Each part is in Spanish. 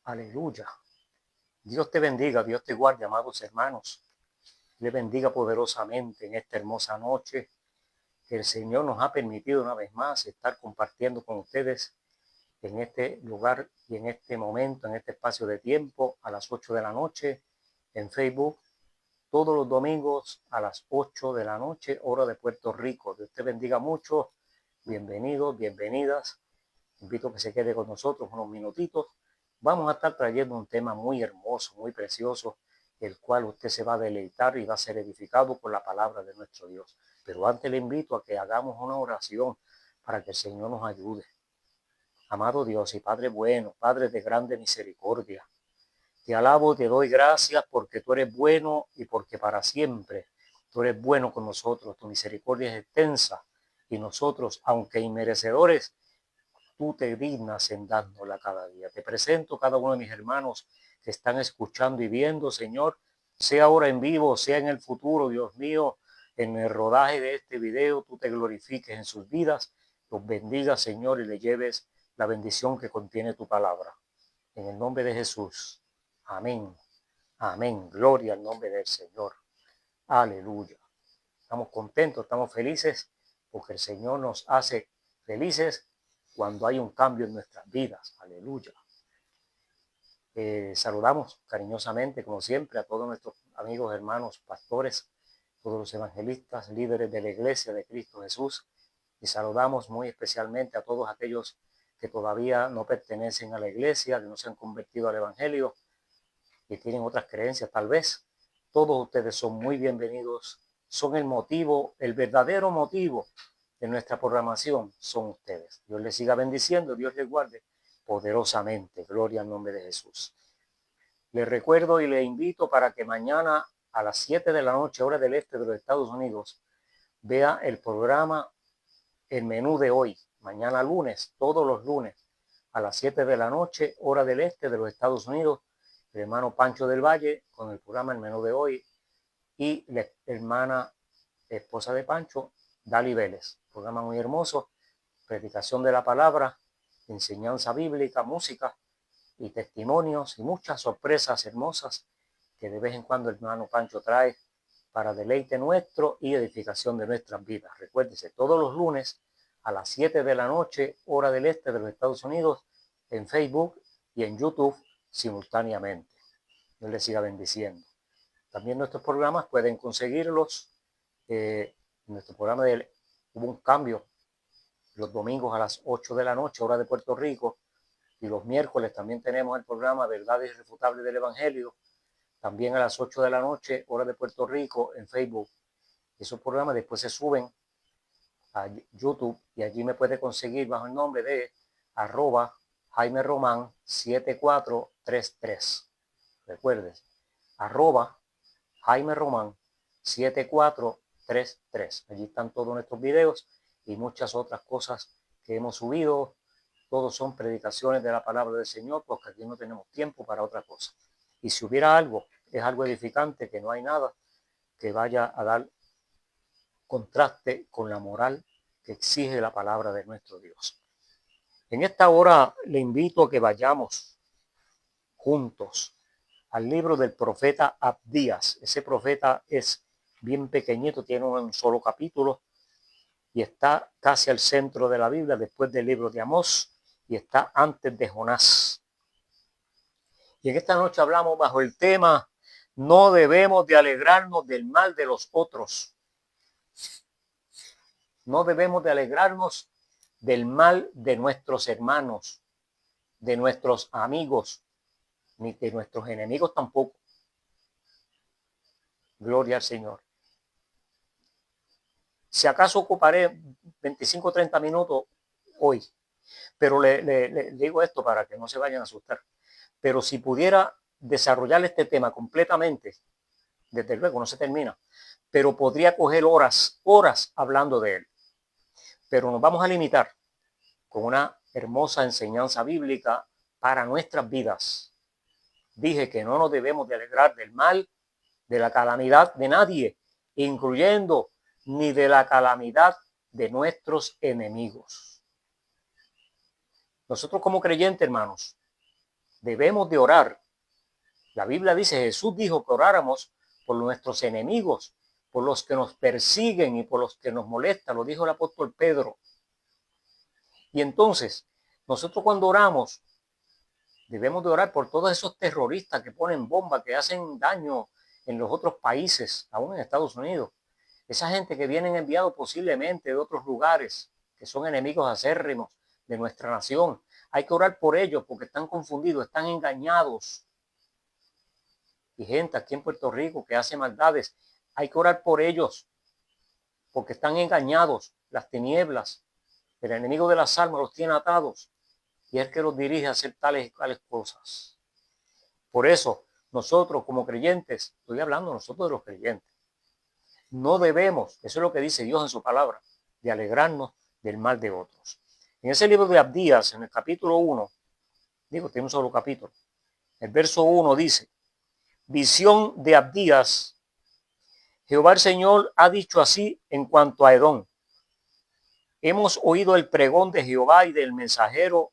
Aleluya. Dios te bendiga, Dios te guarde, amados hermanos. Le bendiga poderosamente en esta hermosa noche que el Señor nos ha permitido una vez más estar compartiendo con ustedes en este lugar y en este momento, en este espacio de tiempo, a las 8 de la noche en Facebook, todos los domingos a las 8 de la noche, hora de Puerto Rico. Dios te bendiga mucho. Bienvenidos, bienvenidas. Invito a que se quede con nosotros unos minutitos. Vamos a estar trayendo un tema muy hermoso, muy precioso, el cual usted se va a deleitar y va a ser edificado por la palabra de nuestro Dios. Pero antes le invito a que hagamos una oración para que el Señor nos ayude. Amado Dios y Padre bueno, Padre de grande misericordia, te alabo, te doy gracias porque tú eres bueno y porque para siempre tú eres bueno con nosotros. Tu misericordia es extensa y nosotros, aunque inmerecedores, tú te dignas en dárnosla cada día. Te presento cada uno de mis hermanos que están escuchando y viendo, Señor, sea ahora en vivo, sea en el futuro, Dios mío, en el rodaje de este video, tú te glorifiques en sus vidas, los bendigas, Señor, y le lleves la bendición que contiene tu palabra. En el nombre de Jesús. Amén. Amén. Gloria al nombre del Señor. Aleluya. Estamos contentos, estamos felices porque el Señor nos hace felices cuando hay un cambio en nuestras vidas. Aleluya. Saludamos cariñosamente, como siempre, a todos nuestros amigos, hermanos, pastores, todos los evangelistas, líderes de la iglesia de Cristo Jesús. Y saludamos muy especialmente a todos aquellos que todavía no pertenecen a la iglesia, que no se han convertido al evangelio y tienen otras creencias tal vez. Todos ustedes son muy bienvenidos. Son el motivo, el verdadero motivo de nuestra programación son ustedes. Dios les siga bendiciendo, Dios les guarde poderosamente. Gloria al nombre de Jesús. Les recuerdo y les invito para que mañana a las 7 de la noche, hora del este de los Estados Unidos, vea el programa El Menú de Hoy. Mañana lunes, todos los lunes, a las 7 de la noche, hora del este de los Estados Unidos, el hermano Pancho del Valle con el programa El Menú de Hoy y la hermana esposa de Pancho, Dali Vélez. Programa muy hermoso, predicación de la palabra, enseñanza bíblica, música y testimonios y muchas sorpresas hermosas que de vez en cuando el hermano Pancho trae para deleite nuestro y edificación de nuestras vidas. Recuérdese, todos los lunes a las 7 de la noche, hora del este de los Estados Unidos, en Facebook y en YouTube simultáneamente. Dios les siga bendiciendo. También nuestros programas pueden conseguirlos. Nuestro programa hubo un cambio los domingos a las 8 de la noche, hora de Puerto Rico, y los miércoles también tenemos el programa Verdades Irrefutables del Evangelio, también a las 8 de la noche, hora de Puerto Rico, en Facebook. Esos programas después se suben a YouTube y allí me puede conseguir bajo el nombre de @Jaime Román 7433. Recuerden, @Jaime Román 7433. Allí están todos nuestros videos y muchas otras cosas que hemos subido. Todos son predicaciones de la palabra del Señor, porque aquí no tenemos tiempo para otra cosa. Y si hubiera algo, es algo edificante, que no hay nada que vaya a dar contraste con la moral que exige la palabra de nuestro Dios. En esta hora le invito a que vayamos juntos al libro del profeta Abdías. Ese profeta es bien pequeñito, tiene un solo capítulo y está casi al centro de la Biblia, después del libro de Amós, y está antes de Jonás. Y en esta noche hablamos bajo el tema: no debemos de alegrarnos del mal de los otros. No debemos de alegrarnos del mal de nuestros hermanos, de nuestros amigos, ni de nuestros enemigos tampoco. Gloria al Señor. Si acaso ocuparé 25 o 30 minutos hoy, pero le digo esto para que no se vayan a asustar. Pero si pudiera desarrollar este tema completamente, desde luego no se termina, pero podría coger horas hablando de él. Pero nos vamos a limitar con una hermosa enseñanza bíblica para nuestras vidas. Dije que no nos debemos de alegrar del mal, de la calamidad de nadie, incluyendo ni de la calamidad de nuestros enemigos. Nosotros como creyentes, hermanos, Debemos de orar. La Biblia dice, Jesús dijo que oráramos por nuestros enemigos, por los que nos persiguen y por los que nos molestan. Lo dijo el apóstol Pedro. Y entonces, nosotros cuando oramos, debemos de orar por todos esos terroristas que ponen bombas, que hacen daño en los otros países, aún en Estados Unidos. Esa gente que vienen enviados posiblemente de otros lugares, que son enemigos acérrimos de nuestra nación. Hay que orar por ellos porque están confundidos, están engañados. Y gente aquí en Puerto Rico que hace maldades, hay que orar por ellos porque están engañados. Las tinieblas, el enemigo de las almas los tiene atados y es el que los dirige a hacer tales y tales cosas. Por eso, nosotros como creyentes, estoy hablando nosotros de los creyentes, no debemos, eso es lo que dice Dios en su palabra, de alegrarnos del mal de otros. En ese libro de Abdías, en el capítulo 1, tiene un solo capítulo, el verso 1 dice, visión de Abdías, Jehová el Señor ha dicho así en cuanto a Edom. Hemos oído el pregón de Jehová y del mensajero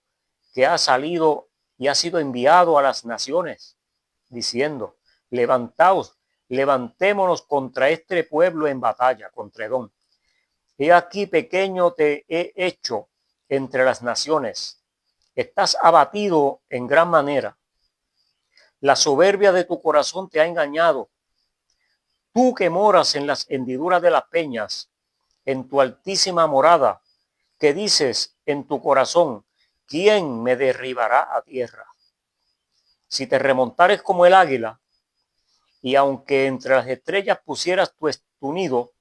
que ha salido y ha sido enviado a las naciones, diciendo, levantaos, levantémonos contra este pueblo en batalla, contra Edom. He aquí pequeño te he hecho entre las naciones. Estás abatido en gran manera. La soberbia de tu corazón te ha engañado. Tú que moras en las hendiduras de las peñas, en tu altísima morada, que dices en tu corazón, ¿quién me derribará a tierra? Si te remontares como el águila, y aunque entre las estrellas pusieras tu nido,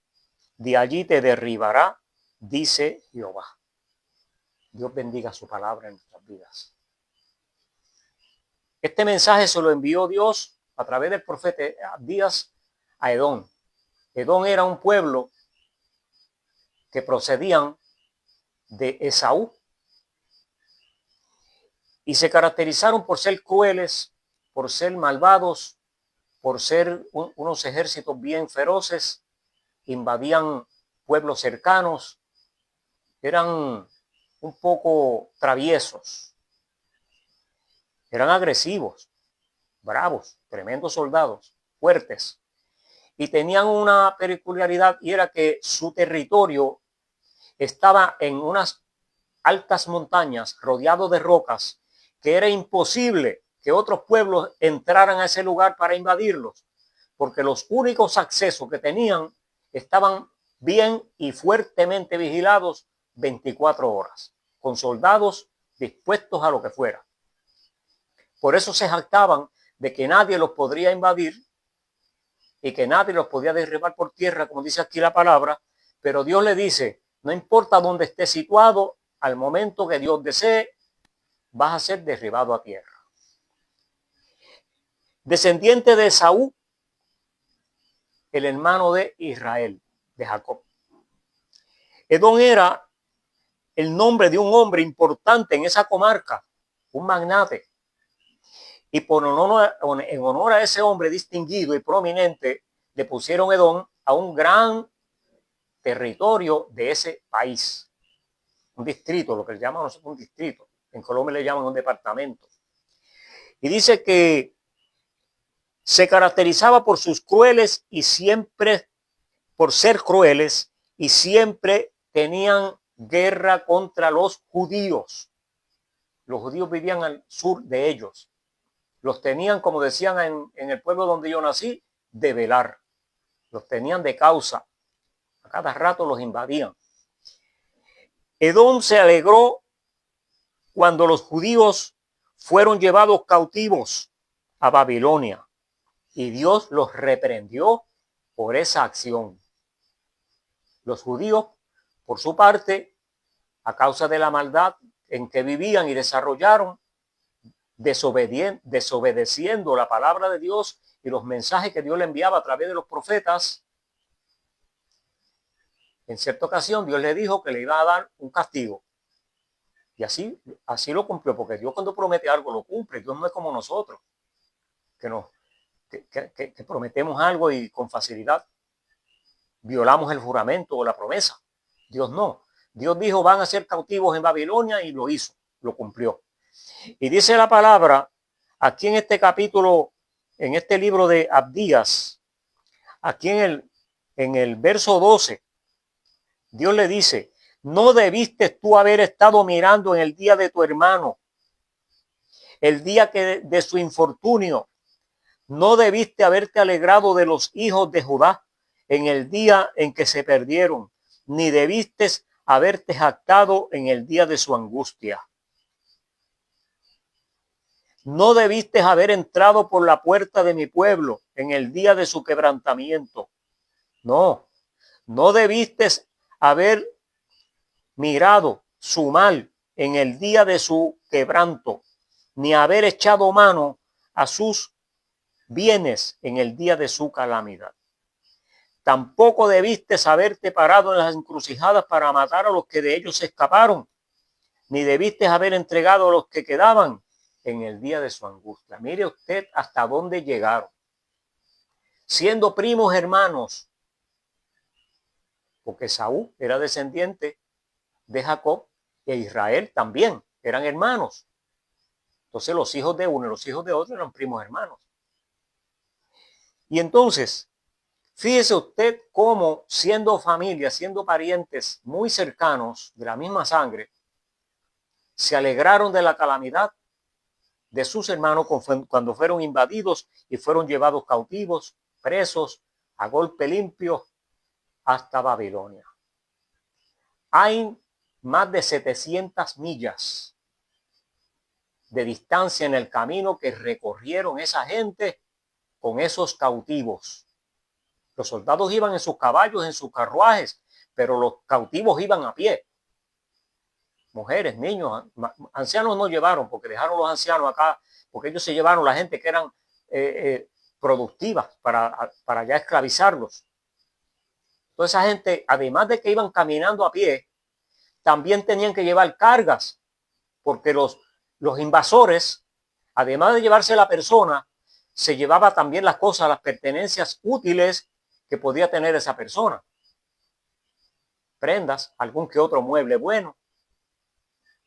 de allí te derribará, dice Jehová. Dios bendiga su palabra en nuestras vidas. Este mensaje se lo envió Dios a través del profeta Abdías a Edom. Edom era un pueblo que procedían de Esaú y se caracterizaron por ser crueles, por ser malvados, por ser unos ejércitos bien feroces, invadían pueblos cercanos, eran un poco traviesos, eran agresivos, bravos, tremendos soldados, fuertes, y tenían una peculiaridad y era que su territorio estaba en unas altas montañas rodeado de rocas que era imposible que otros pueblos entraran a ese lugar para invadirlos, porque los únicos accesos que tenían estaban bien y fuertemente vigilados 24 horas, con soldados dispuestos a lo que fuera. Por eso se jactaban de que nadie los podría invadir y que nadie los podía derribar por tierra, como dice aquí la palabra, pero Dios le dice, no importa dónde esté situado, al momento que Dios desee, vas a ser derribado a tierra. Descendiente de Esaú, el hermano de Israel, de Jacob. Edom era el nombre de un hombre importante en esa comarca, un magnate. Y en honor a ese hombre distinguido y prominente, le pusieron Edom a un gran territorio de ese país. Un distrito, lo que le llaman nosotros un distrito. En Colombia le llaman un departamento. Y dice que se caracterizaba por sus crueles y siempre, por ser crueles, y siempre tenían guerra contra los judíos. Los judíos vivían al sur de ellos. Los tenían, como decían en el pueblo donde yo nací, de velar. Los tenían de causa. A cada rato los invadían. Edom se alegró cuando los judíos fueron llevados cautivos a Babilonia y Dios los reprendió por esa acción. Los judíos, por su parte, a causa de la maldad en que vivían y desarrollaron, desobedeciendo la palabra de Dios y los mensajes que Dios le enviaba a través de los profetas, en cierta ocasión Dios le dijo que le iba a dar un castigo. Y así lo cumplió, porque Dios cuando promete algo lo cumple. Dios no es como nosotros, que prometemos algo y con facilidad violamos el juramento o la promesa. Dios no. Dios dijo van a ser cautivos en Babilonia y lo hizo, lo cumplió. Y dice la palabra aquí en este capítulo, en este libro de Abdías, aquí en el verso 12, Dios le dice, no debiste tú haber estado mirando en el día de tu hermano, el día de su infortunio. No debiste haberte alegrado de los hijos de Judá en el día en que se perdieron, ni debiste haberte jactado en el día de su angustia. No debiste haber entrado por la puerta de mi pueblo en el día de su quebrantamiento. No, no debiste haber mirado su mal en el día de su quebranto, ni haber echado mano a sus bienes en el día de su calamidad. Tampoco debiste haberte parado en las encrucijadas para matar a los que de ellos escaparon, ni debiste haber entregado a los que quedaban en el día de su angustia. Mire usted hasta dónde llegaron. Siendo primos hermanos, porque Saúl era descendiente de Jacob e Israel también eran hermanos. Entonces los hijos de uno y los hijos de otro eran primos hermanos. Y entonces, fíjese usted cómo siendo familia, siendo parientes muy cercanos de la misma sangre, se alegraron de la calamidad de sus hermanos cuando fueron invadidos y fueron llevados cautivos, presos, a golpe limpio, hasta Babilonia. Hay más de 700 millas de distancia en el camino que recorrieron esa gente con esos cautivos. Los soldados iban en sus caballos, en sus carruajes, pero los cautivos iban a pie. Mujeres, niños, ancianos no llevaron, porque dejaron los ancianos acá, porque ellos se llevaron la gente que eran productivas para ya esclavizarlos. Toda esa gente, además de que iban caminando a pie, también tenían que llevar cargas, porque los invasores, además de llevarse la persona, se llevaba también las cosas, las pertenencias útiles que podía tener esa persona. Prendas, algún que otro mueble bueno,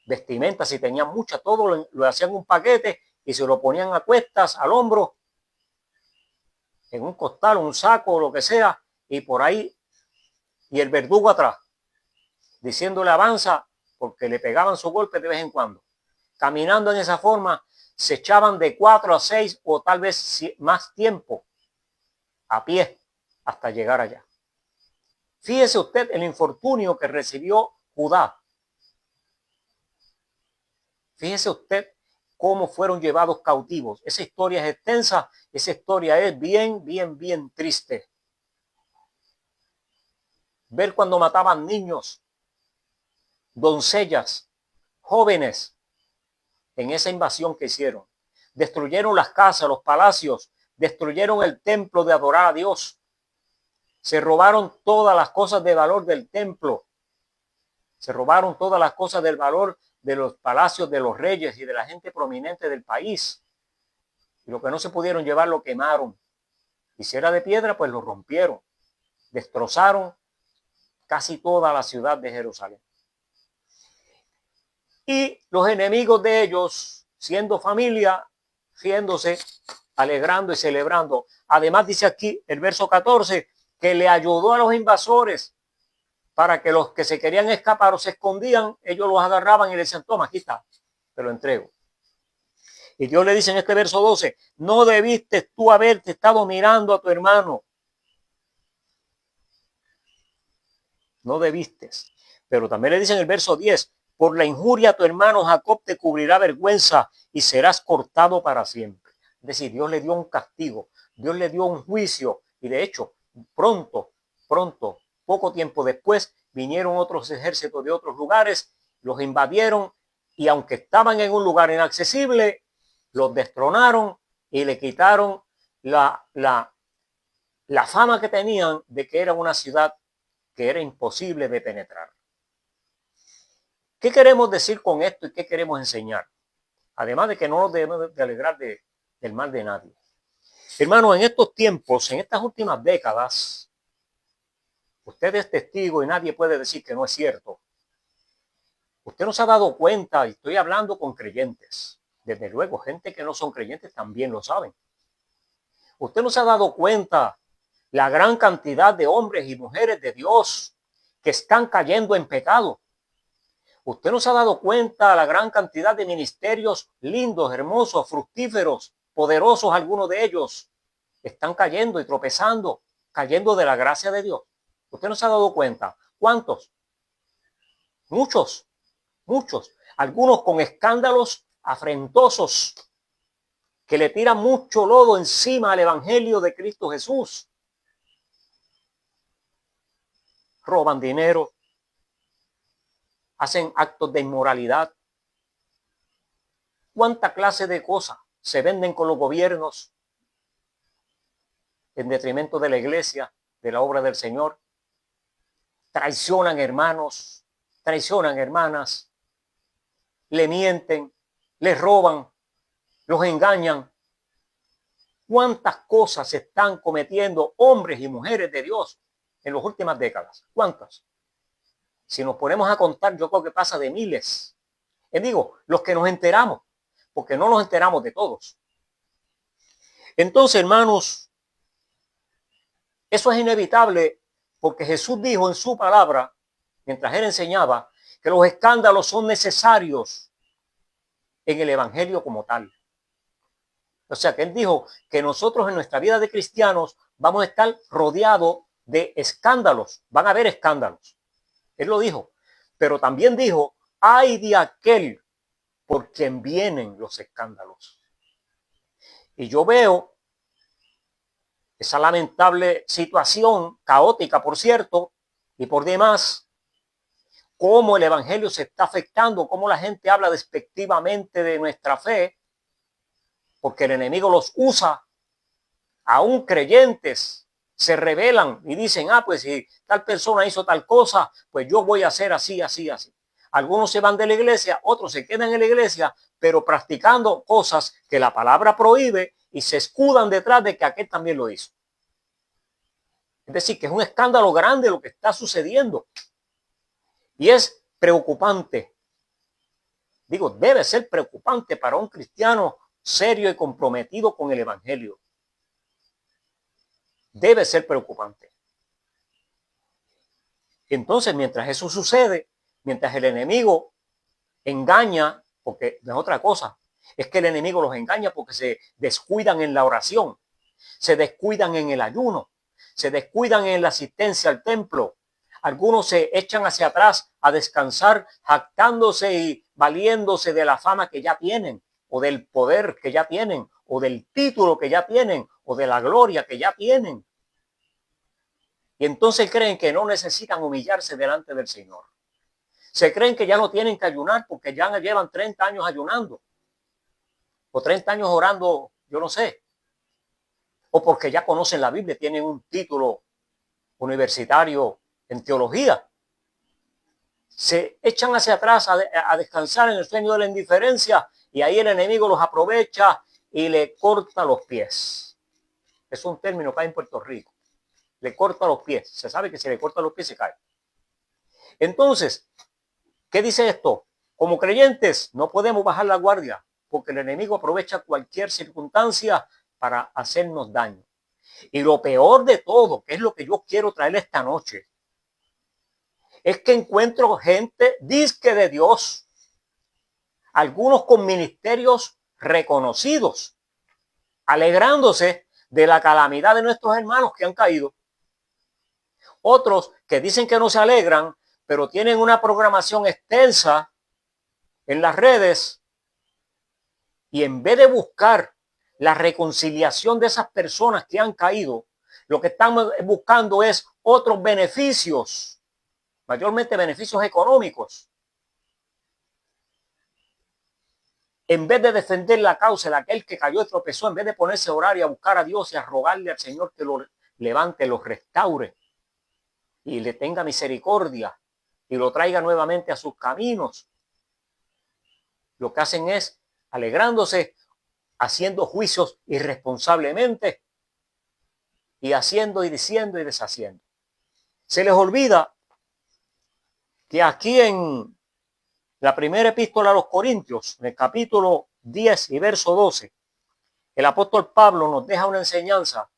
vestimenta, si tenían muchas, todo lo hacían un paquete y se lo ponían a cuestas, al hombro, en un costal, un saco o lo que sea, y por ahí, y el verdugo atrás, diciéndole avanza, porque le pegaban su golpe de vez en cuando. Caminando en esa forma, se echaban de 4 a 6 o tal vez más tiempo a pie hasta llegar allá. Fíjese usted el infortunio que recibió Judá. Fíjese usted cómo fueron llevados cautivos. Esa historia es extensa, esa historia es bien triste. Ver cuando mataban niños, doncellas, jóvenes, en esa invasión que hicieron. Destruyeron las casas, los palacios, destruyeron el templo de adorar a Dios. Se robaron todas las cosas de valor del templo. Se robaron todas las cosas del valor de los palacios de los reyes y de la gente prominente del país. Y lo que no se pudieron llevar lo quemaron. Y si era de piedra, pues lo rompieron. Destrozaron casi toda la ciudad de Jerusalén. Y los enemigos de ellos, siendo familia, riéndose, alegrando y celebrando. Además dice aquí el verso 14, que le ayudó a los invasores para que los que se querían escapar o se escondían, ellos los agarraban y le decían, toma, aquí está, te lo entrego. Y Dios le dice en este verso 12, no debiste tú haberte estado mirando a tu hermano. No debiste. Pero también le dice en el verso 10, por la injuria a tu hermano Jacob te cubrirá vergüenza y serás cortado para siempre. Es decir, Dios le dio un castigo, Dios le dio un juicio y de hecho, pronto, poco tiempo después, vinieron otros ejércitos de otros lugares, los invadieron y aunque estaban en un lugar inaccesible, los destronaron y le quitaron la fama que tenían de que era una ciudad que era imposible de penetrar. ¿Qué queremos decir con esto y qué queremos enseñar? Además de que no nos debemos de alegrar del mal de nadie. Hermanos, en estos tiempos, en estas últimas décadas, usted es testigo y nadie puede decir que no es cierto. Usted no se ha dado cuenta, y estoy hablando con creyentes, Desde luego, gente que no son creyentes también lo saben. Usted no se ha dado cuenta la gran cantidad de hombres y mujeres de Dios que están cayendo en pecado. Usted no se ha dado cuenta la gran cantidad de ministerios lindos, hermosos, fructíferos, poderosos, algunos de ellos están cayendo y tropezando, cayendo de la gracia de Dios. Usted no se ha dado cuenta. ¿Cuántos? Muchos, muchos. Algunos con escándalos afrentosos que le tiran mucho lodo encima al evangelio de Cristo Jesús. Roban dinero, hacen actos de inmoralidad. ¿Cuánta clase de cosas se venden con los gobiernos en detrimento de la iglesia, de la obra del Señor? Traicionan hermanos, traicionan hermanas, le mienten, les roban, los engañan. ¿Cuántas cosas se están cometiendo hombres y mujeres de Dios en las últimas décadas? ¿Cuántas? Si nos ponemos a contar, yo creo que pasa de miles. Digo, los que nos enteramos, porque no nos enteramos de todos. Entonces, hermanos, eso es inevitable porque Jesús dijo en su palabra, mientras él enseñaba, que los escándalos son necesarios en el evangelio como tal. O sea, que él dijo que nosotros en nuestra vida de cristianos vamos a estar rodeados de escándalos. Van a haber escándalos. Él lo dijo. Pero también dijo, ay de aquel por quien vienen los escándalos. Y yo veo esa lamentable situación, caótica por cierto, y por demás, cómo el evangelio se está afectando, cómo la gente habla despectivamente de nuestra fe, porque el enemigo los usa. Aún creyentes se rebelan y dicen, pues si tal persona hizo tal cosa, pues yo voy a hacer así, así, así. Algunos se van de la iglesia, otros se quedan en la iglesia, pero practicando cosas que la palabra prohíbe y se escudan detrás de que aquel también lo hizo. Es decir, que es un escándalo grande lo que está sucediendo. Y es preocupante. Digo, debe ser preocupante para un cristiano serio y comprometido con el evangelio. Debe ser preocupante. Entonces, mientras eso sucede, mientras el enemigo engaña, porque no es otra cosa, es que el enemigo los engaña porque se descuidan en la oración, se descuidan en el ayuno, se descuidan en la asistencia al templo. Algunos se echan hacia atrás a descansar, jactándose y valiéndose de la fama que ya tienen, o del poder que ya tienen, o del título que ya tienen, o de la gloria que ya tienen. Y entonces creen que no necesitan humillarse delante del Señor. Se creen que ya no tienen que ayunar porque ya llevan 30 años ayunando. O 30 años orando, yo no sé. O porque ya conocen la Biblia, tienen un título universitario en teología. Se echan hacia atrás a descansar en el sueño de la indiferencia y ahí el enemigo los aprovecha y le corta los pies. Es un término que hay en Puerto Rico. Le corta los pies. Se sabe que si le corta los pies se cae. Entonces, ¿qué dice esto? Como creyentes no podemos bajar la guardia porque el enemigo aprovecha cualquier circunstancia para hacernos daño. Y lo peor de todo, que es lo que yo quiero traer esta noche, es que encuentro gente disque de Dios, algunos con ministerios reconocidos, alegrándose de la calamidad de nuestros hermanos que han caído. Otros que dicen que no se alegran, pero tienen una programación extensa en las redes y en vez de buscar la reconciliación de esas personas que han caído, lo que están buscando es otros beneficios, mayormente beneficios económicos. En vez de defender la causa de aquel que cayó y tropezó, en vez de ponerse a orar y a buscar a Dios y a rogarle al Señor que lo levante, lo restaure y le tenga misericordia y lo traiga nuevamente a sus caminos, lo que hacen es alegrándose, haciendo juicios irresponsablemente y haciendo y diciendo y deshaciendo. Se les olvida que aquí en la primera epístola a los Corintios, en el capítulo 10 y verso 12, el apóstol Pablo nos deja una enseñanza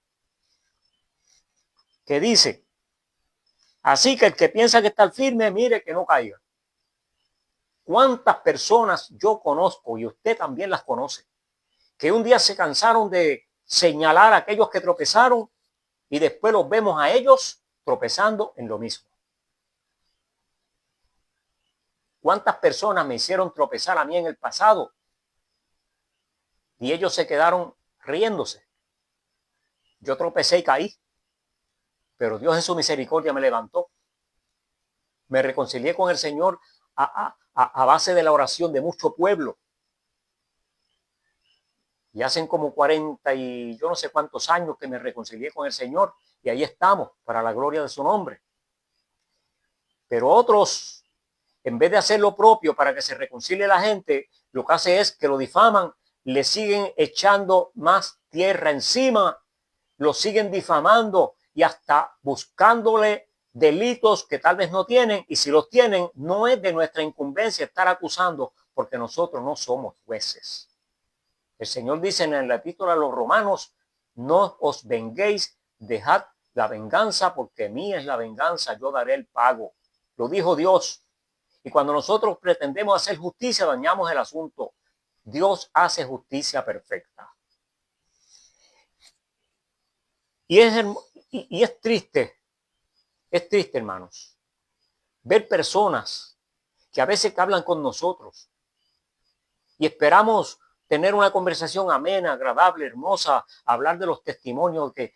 que dice, así que el que piensa que está firme, mire que no caiga. ¿Cuántas personas yo conozco, y usted también las conoce, que un día se cansaron de señalar a aquellos que tropezaron y después los vemos a ellos tropezando en lo mismo? ¿Cuántas personas me hicieron tropezar a mí en el pasado y ellos se quedaron riéndose? Yo tropecé y caí, pero Dios en su misericordia me levantó. Me reconcilié con el Señor a base de la oración de mucho pueblo. Y hacen como 40 y yo no sé cuántos años que me reconcilié con el Señor y ahí estamos para la gloria de su nombre. Pero otros, en vez de hacer lo propio para que se reconcilie la gente, lo que hace es que lo difaman, le siguen echando más tierra encima, lo siguen difamando y hasta buscándole delitos que tal vez no tienen, y si los tienen, no es de nuestra incumbencia estar acusando, porque nosotros no somos jueces. El Señor dice en la epístola a los Romanos, no os venguéis, dejad la venganza, porque mía es la venganza, yo daré el pago. Lo dijo Dios. Y cuando nosotros pretendemos hacer justicia, dañamos el asunto. Dios hace justicia perfecta. Y es triste, hermanos, ver personas que a veces hablan con nosotros y esperamos tener una conversación amena, agradable, hermosa, hablar de los testimonios de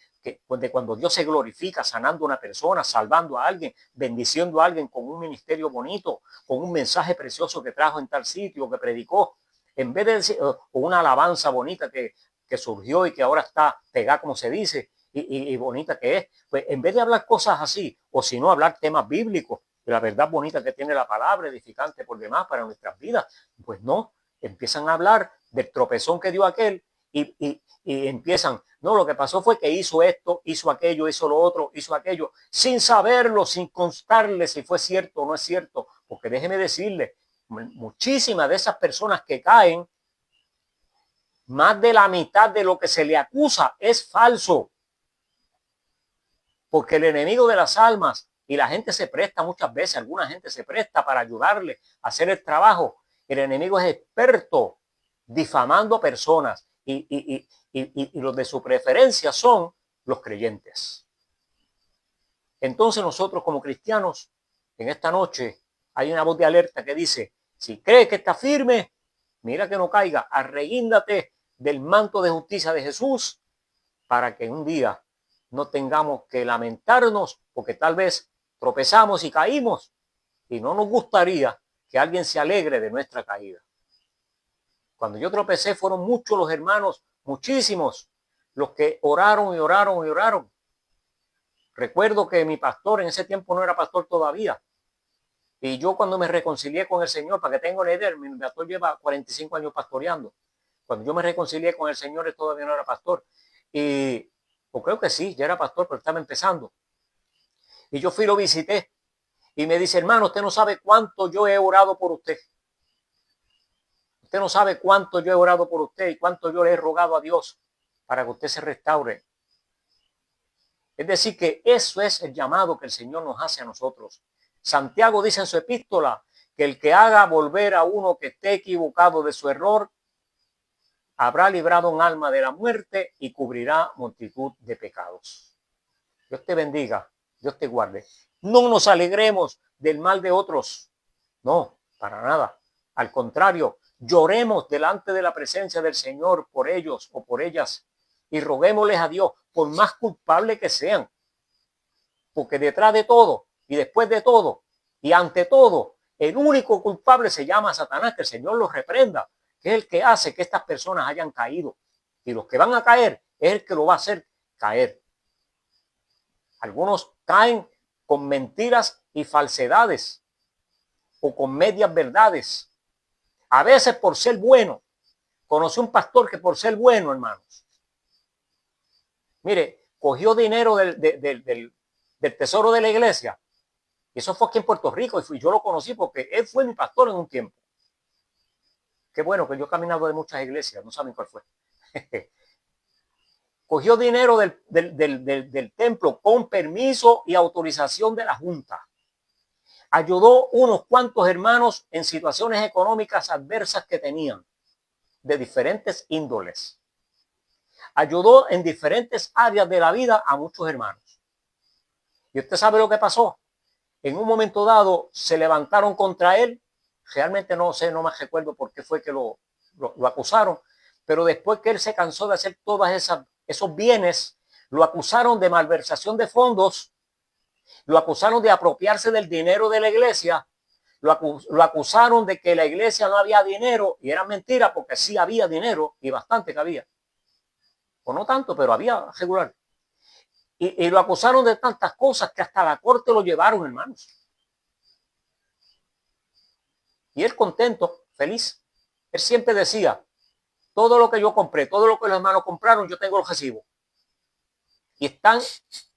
cuando Dios se glorifica sanando a una persona, salvando a alguien, bendiciendo a alguien con un ministerio bonito, con un mensaje precioso que trajo en tal sitio, que predicó, en vez de decir, o una alabanza bonita que surgió y que ahora está pegada, como se dice, y bonita que es, pues en vez de hablar cosas así, o si no hablar temas bíblicos, de la verdad bonita que tiene la palabra, edificante por demás para nuestras vidas, pues no, empiezan a hablar del tropezón que dio aquel y empiezan, no, lo que pasó fue que hizo esto, hizo aquello, hizo lo otro, hizo aquello, sin saberlo, sin constarle si fue cierto o no es cierto, porque déjeme decirle, muchísimas de esas personas que caen, más de la mitad de lo que se le acusa es falso, porque el enemigo de las almas, y la gente se presta muchas veces, alguna gente se presta para ayudarle a hacer el trabajo. El enemigo es experto difamando personas y los de su preferencia son los creyentes. Entonces nosotros como cristianos, en esta noche hay una voz de alerta que dice, si crees que está firme, mira que no caiga, arreguíndate del manto de justicia de Jesús para que un día no tengamos que lamentarnos porque tal vez tropezamos y caímos y no nos gustaría que alguien se alegre de nuestra caída. Cuando yo tropecé fueron muchos los hermanos, muchísimos, los que oraron y oraron y oraron. Recuerdo que mi pastor en ese tiempo no era pastor todavía. Y yo cuando me reconcilié con el Señor, para que tenga una idea, mi pastor lleva 45 años pastoreando. Cuando yo me reconcilié con el Señor, él todavía no era pastor. O creo que sí, ya era pastor, pero estaba empezando. Y yo fui y lo visité. Y me dice, hermano, usted no sabe cuánto yo he orado por usted. Usted no sabe cuánto yo he orado por usted y cuánto yo le he rogado a Dios para que usted se restaure. Es decir, que eso es el llamado que el Señor nos hace a nosotros. Santiago dice en su epístola que el que haga volver a uno que esté equivocado de su error, habrá librado un alma de la muerte y cubrirá multitud de pecados. Dios te bendiga, Dios te guarde. No nos alegremos del mal de otros. No, para nada. Al contrario, lloremos delante de la presencia del Señor por ellos o por ellas y roguémosles a Dios, por más culpables que sean. Porque detrás de todo y después de todo y ante todo, el único culpable se llama Satanás, que el Señor los reprenda, que es el que hace que estas personas hayan caído. Y los que van a caer es el que lo va a hacer caer. Algunos caen con mentiras y falsedades o con medias verdades. A veces por ser bueno. Conocí un pastor que por ser bueno, hermanos, mire, cogió dinero del tesoro de la iglesia. Y eso fue aquí en Puerto Rico y yo lo conocí porque él fue mi pastor en un tiempo. Qué bueno que yo he caminado de muchas iglesias, no saben cuál fue. Cogió dinero del templo con permiso y autorización de la Junta. Ayudó unos cuantos hermanos en situaciones económicas adversas que tenían, de diferentes índoles. Ayudó en diferentes áreas de la vida a muchos hermanos. Y usted sabe lo que pasó. En un momento dado se levantaron contra él. Realmente no sé, no me recuerdo por qué fue que lo acusaron. Pero después que él se cansó de hacer todos esos bienes, lo acusaron de malversación de fondos, lo acusaron de apropiarse del dinero de la iglesia, lo acusaron de que la iglesia no había dinero, y era mentira porque sí había dinero y bastante que había. O no tanto, pero había regular. Y lo acusaron de tantas cosas que hasta la corte lo llevaron, hermanos. Y él contento, feliz. Él siempre decía, todo lo que yo compré, todo lo que los hermanos compraron, yo tengo los recibos. Y están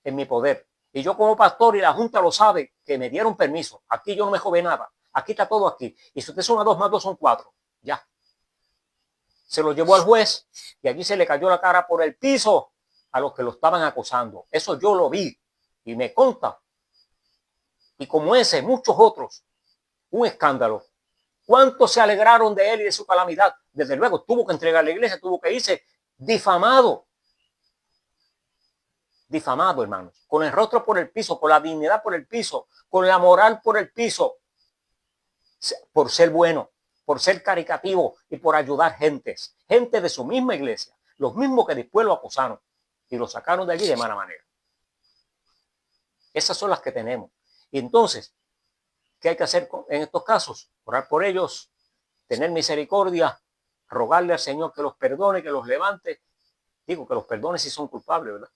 en mi poder. Y yo como pastor, y la Junta lo sabe, que me dieron permiso. Aquí yo no me jové nada. Aquí está todo aquí. Y si usted suma 2 más 2 son 4. Ya. Se lo llevó al juez y allí se le cayó la cara por el piso a los que lo estaban acusando. Eso yo lo vi y me consta. Y como ese, muchos otros. Un escándalo. ¿Cuántos se alegraron de él y de su calamidad? Desde luego, tuvo que entregar a la iglesia, tuvo que irse difamado. Difamado, hermanos. Con el rostro por el piso, con la dignidad por el piso, con la moral por el piso. Por ser bueno, por ser caritativo y por ayudar gentes. Gente de su misma iglesia. Los mismos que después lo acusaron y lo sacaron de allí de mala manera. Esas son las que tenemos. Y entonces, ¿qué hay que hacer en estos casos? Orar por ellos, tener misericordia, rogarle al Señor que los perdone, que los levante. Digo que los perdone si son culpables, ¿verdad?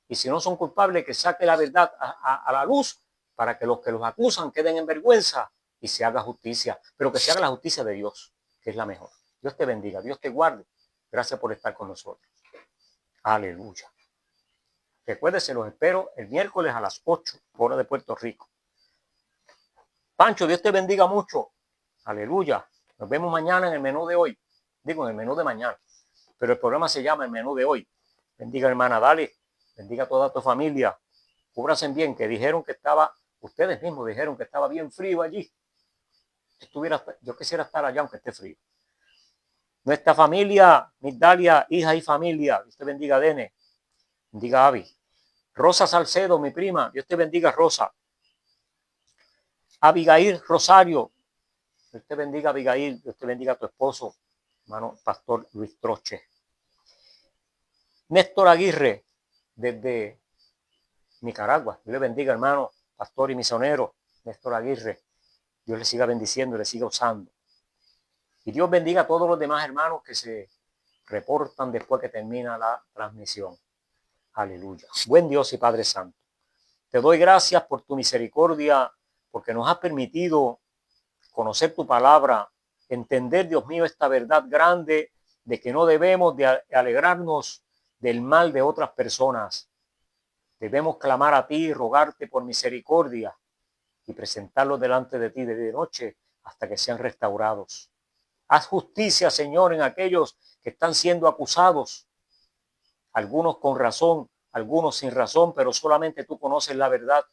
Y si no son culpables, que saque la verdad a la luz para que los acusan queden en vergüenza y se haga justicia. Pero que se haga la justicia de Dios, que es la mejor. Dios te bendiga, Dios te guarde. Gracias por estar con nosotros. Aleluya. Recuérdese, los espero el miércoles a las 8, hora de Puerto Rico. Pancho, Dios te bendiga mucho. Aleluya. Nos vemos mañana en el menú de hoy. Digo, en el menú de mañana. Pero el programa se llama el menú de hoy. Bendiga, hermana, dale. Bendiga a toda tu familia. Cúbranse bien, que dijeron que estaba, ustedes mismos dijeron que estaba bien frío allí. Yo quisiera estar allá aunque esté frío. Nuestra familia, Migdalia, hija y familia. Dios te bendiga, Dene. Bendiga, Avi. Rosa Salcedo, mi prima. Dios te bendiga, Rosa. Abigail Rosario. Dios te bendiga, Abigail. Dios te bendiga a tu esposo, hermano Pastor Luis Troche. Néstor Aguirre, desde Nicaragua. Dios le bendiga, hermano, pastor y misionero, Néstor Aguirre. Dios le siga bendiciendo y le siga usando. Y Dios bendiga a todos los demás hermanos que se reportan después que termina la transmisión. Aleluya. Buen Dios y Padre Santo. Te doy gracias por tu misericordia, porque nos has permitido conocer tu palabra, entender, Dios mío, esta verdad grande de que no debemos de alegrarnos del mal de otras personas. Debemos clamar a ti y rogarte por misericordia y presentarlos delante de ti de noche hasta que sean restaurados. Haz justicia, Señor, en aquellos que están siendo acusados, algunos con razón, algunos sin razón, pero solamente tú conoces la verdad.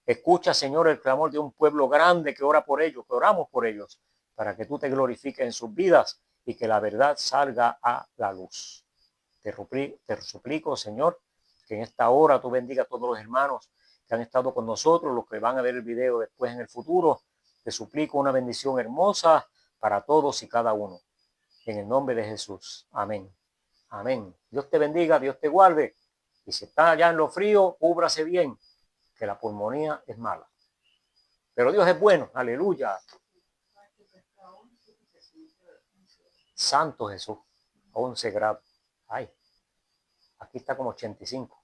Escucha, Señor, el clamor de un pueblo grande que ora por ellos, que oramos por ellos, para que tú te glorifiques en sus vidas y que la verdad salga a la luz. Te suplico, Señor, que en esta hora tú bendiga a todos los hermanos que han estado con nosotros, los que van a ver el video después en el futuro. Te suplico una bendición hermosa para todos y cada uno. En el nombre de Jesús. Amén. Amén. Dios te bendiga, Dios te guarde. Y si está allá en lo frío, cúbrase bien, que la pulmonía es mala. Pero Dios es bueno. Aleluya. Santo Jesús. 11 grados. Ay, aquí está como 85.